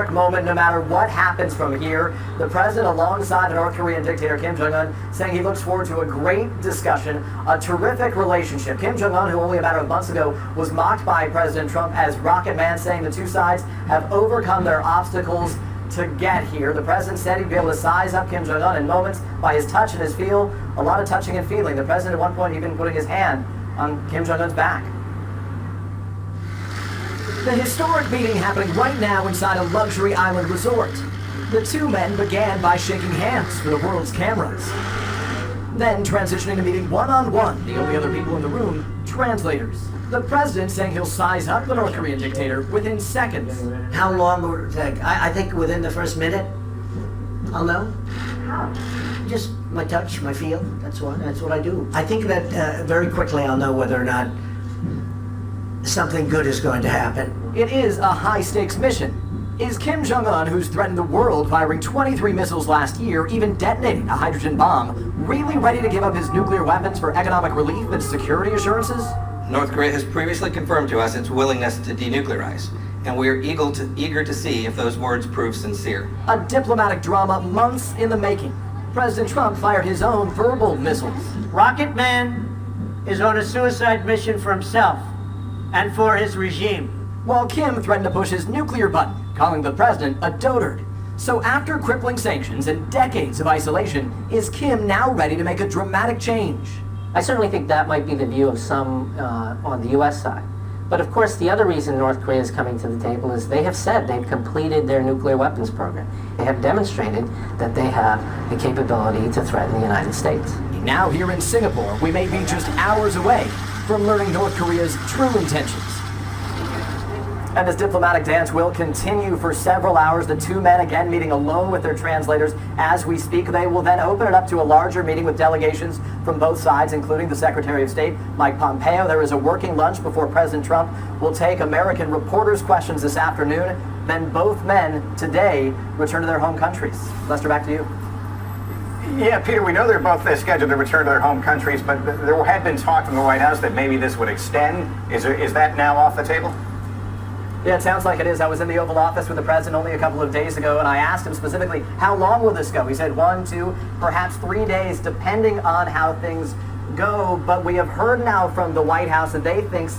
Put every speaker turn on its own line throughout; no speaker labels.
Moment no matter what happens from here. The president alongside the North Korean dictator Kim Jong-un saying he looks forward to a great discussion, a terrific relationship. Kim Jong-un, who only a matter of months ago was mocked by President Trump as Rocket Man, saying the two sides have overcome their obstacles to get here. The president said he'd be able to size up Kim Jong-un in moments by his touch and his feel. A lot of touching and feeling. The president at one point even putting his hand on Kim Jong-un's back. The historic meeting happening right now inside a luxury island resort. The two men began by shaking hands for the world's cameras. Then transitioning to meeting one-on-one, the only other people in the room, translators. The president saying he'll size up the North Korean dictator within seconds.
How long will it take? I think within the first minute, I'll know. Just my touch, my feel, that's what I do. I think that very quickly I'll know whether or not something good is going to happen.
It is a high-stakes mission. Is Kim Jong-un, who's threatened the world, firing 23 missiles last year, even detonating a hydrogen bomb, really ready to give up his nuclear weapons for economic relief and security assurances?
North Korea has previously confirmed to us its willingness to denuclearize, and we are eager to see if those words prove sincere.
A diplomatic drama months in the making. President Trump fired his own verbal missiles.
Rocket Man is on a suicide mission for himself and for his regime.
While Kim threatened to push his nuclear button, calling the president a dotard. So after crippling sanctions and decades of isolation, is Kim now ready to make a dramatic change?
I certainly think that might be the view of some on the U.S. side. But of course, the other reason North Korea is coming to the table is they have said they've completed their nuclear weapons program. They have demonstrated that they have the capability to threaten the United States.
Now here in Singapore, we may be just hours away from learning North Korea's true intentions. And this diplomatic dance will continue for several hours. The two men again meeting alone with their translators as we speak. They will then open it up to a larger meeting with delegations from both sides, including the Secretary of State, Mike Pompeo. There is a working lunch before President Trump will take American reporters' questions this afternoon. Then both men today return to their home countries. Lester, back to you.
Yeah, Peter, we know they're both scheduled to return to their home countries, but there had been talk from the White House that maybe this would extend. Is that now off the table?
Yeah, it sounds like it is. I was in the Oval Office with the president only a couple of days ago, and I asked him specifically, how long will this go? He said 1, 2, perhaps 3 days, depending on how things go. But we have heard now from the White House that they think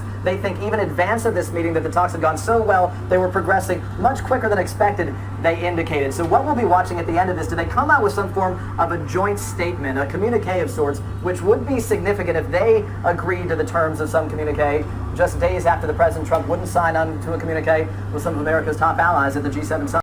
even in advance of this meeting that the talks had gone so well, they were progressing much quicker than expected, they indicated. So what we'll be watching at the end of this, do they come out with some form of a joint statement, a communique of sorts, which would be significant if they agreed to the terms of some communique just days after the President Trump wouldn't sign on to a communique with some of America's top allies at the G7 summit.